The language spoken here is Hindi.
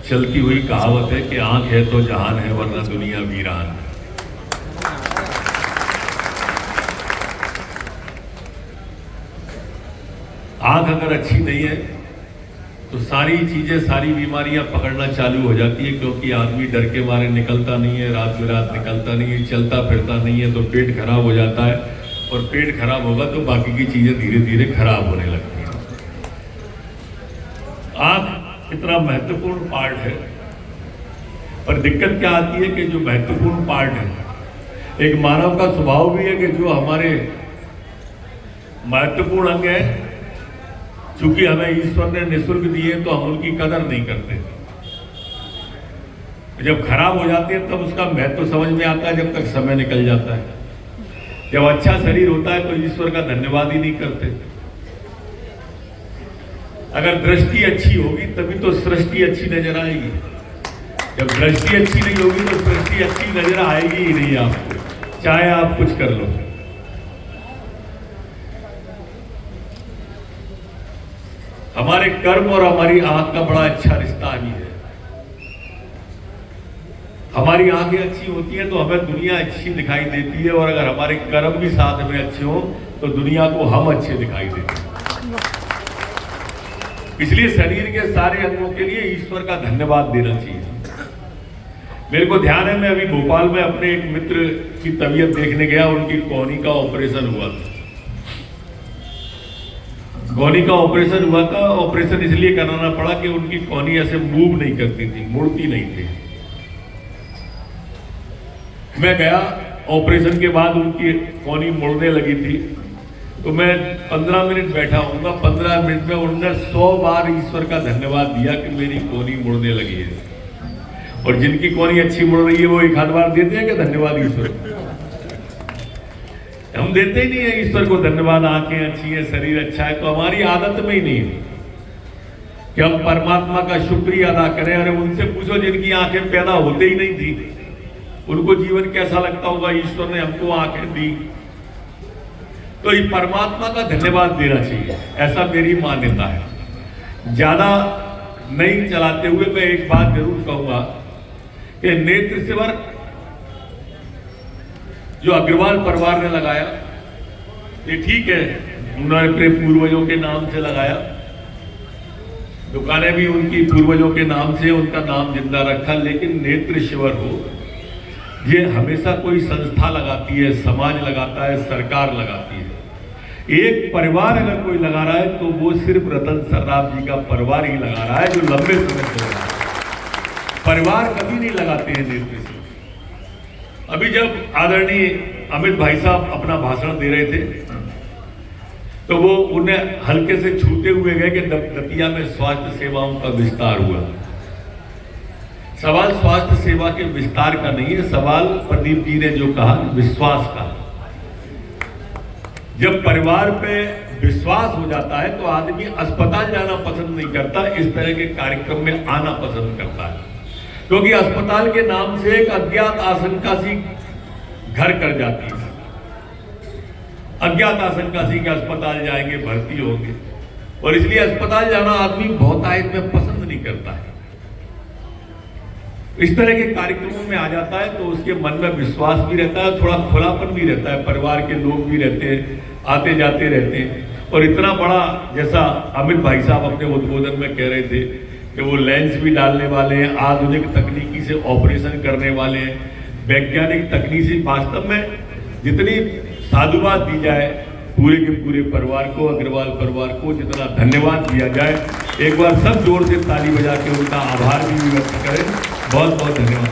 चलती हुई कहावत है कि आंख है तो जहान है वरना दुनिया वीरान है। आंख अगर अच्छी नहीं है तो सारी चीजें, सारी बीमारियां पकड़ना चालू हो जाती है, क्योंकि आदमी डर के मारे निकलता नहीं है, रात बिरात निकलता नहीं है, चलता फिरता नहीं है, तो पेट खराब हो जाता है, और पेट खराब होगा तो बाकी की चीजें धीरे धीरे खराब होने लगती हैं। आंख इतना महत्वपूर्ण पार्ट है, पर दिक्कत क्या आती है कि जो महत्वपूर्ण पार्ट है, एक मानव का स्वभाव भी है कि जो हमारे महत्वपूर्ण अंग है, चूंकि हमें ईश्वर ने निःशुल्क दिए तो हम उनकी कदर नहीं करते। जब खराब हो जाते हैं तब उसका महत्व समझ में आता है, जब तक समय निकल जाता है। जब अच्छा शरीर होता है तो ईश्वर का धन्यवाद ही नहीं करते। अगर दृष्टि अच्छी होगी तभी तो सृष्टि अच्छी नजर आएगी। जब दृष्टि अच्छी नहीं होगी तो सृष्टि अच्छी नजर आएगी ही नहीं आपको, चाहे आप कुछ कर लो। हमारे कर्म और हमारी आंख का बड़ा अच्छा रिश्ता भी है। हमारी आंखें अच्छी होती हैं तो हमें दुनिया अच्छी दिखाई देती है, और अगर हमारे कर्म भी साथ में अच्छे हो तो दुनिया को हम अच्छे दिखाई देते हैं। इसलिए शरीर के सारे अंगों के लिए ईश्वर का धन्यवाद देना चाहिए। मेरे को ध्यान है, मैं अभी भोपाल में अपने एक मित्र की तबीयत देखने गया, उनकी कोहनी का ऑपरेशन हुआ था। कोहनी का ऑपरेशन हुआ था। ऑपरेशन इसलिए कराना पड़ा कि उनकी कोहनी ऐसे मूव नहीं करती थी, मुड़ती नहीं थी। मैं गया, ऑपरेशन के बाद उनकी कोहनी मुड़ने लगी थी, तो मैं 15 मिनट बैठा होऊंगा। 15 मिनट में उन्होंने 100 बार ईश्वर का धन्यवाद दिया कि मेरी कोहनी मुड़ने लगी है। और जिनकी कोहनी अच्छी मुड़ रही है वो एक आध बार देते हैं कि धन्यवाद ईश्वर को? हम देते ही नहीं है ईश्वर को धन्यवाद। आंखें अच्छी है, शरीर अच्छा है, तो हमारी आदत में ही नहीं है कि हम परमात्मा का शुक्रिया अदा करें। अरे उनसे पूछो जिनकी आंखें पैदा होते ही नहीं थी, उनको जीवन कैसा लगता होगा। ईश्वर ने हमको आंखें दी, तो ये परमात्मा का धन्यवाद देना चाहिए, ऐसा मेरी मान्यता है। ज्यादा नहीं चलाते हुए मैं एक बात जरूर कहूंगा कि नेत्र शिविर जो अग्रवाल परिवार ने लगाया, ये ठीक है, उन्होंने अपने पूर्वजों के नाम से लगाया, दुकानें भी उनकी पूर्वजों के नाम से, उनका नाम जिंदा रखा। लेकिन नेत्र शिविर हो, ये हमेशा कोई संस्था लगाती है, समाज लगाता है, सरकार लगाती है। एक परिवार अगर कोई लगा रहा है तो वो सिर्फ रतन सर्राफ जी का परिवार ही लगा रहा है, जो लंबे समय से लगा रहा है। परिवार कभी नहीं लगाते हैं नेत्र शिविर। अभी जब आदरणीय अमित भाई साहब अपना भाषण दे रहे थे तो वो उन्हें हल्के से छूते हुए गए कि दतिया में स्वास्थ्य सेवाओं का विस्तार हुआ। सवाल स्वास्थ्य सेवा के विस्तार का नहीं है, सवाल प्रदीप जी ने जो कहा विश्वास का। जब परिवार पे विश्वास हो जाता है तो आदमी अस्पताल जाना पसंद नहीं करता, इस तरह के कार्यक्रम में आना पसंद करता है, क्योंकि अस्पताल के नाम से एक अज्ञात आशंका सी घर कर जाती है। अज्ञात आशंका सी कि अस्पताल जाएंगे, भर्ती होंगे, और इसलिए अस्पताल जाना आदमी बहुतायत में पसंद नहीं करता है। इस तरह के कार्यक्रमों में आ जाता है तो उसके मन में विश्वास भी रहता है, थोड़ा खुलापन भी रहता है, परिवार के लोग भी रहते हैं, आते जाते रहते हैं। और इतना बड़ा, जैसा अमित भाई साहब अपने उद्बोधन में कह रहे थे कि वो लेंस भी डालने वाले हैं, आधुनिक तकनीकी से ऑपरेशन करने वाले हैं, वैज्ञानिक तकनीक से, वास्तव में जितनी साधुवाद दी जाए पूरे के पूरे परिवार को, अग्रवाल परिवार को जितना धन्यवाद दिया जाए, एक बार सब जोर से ताली बजा के उनका आभार भी व्यक्त करें। बहुत बहुत धन्यवाद।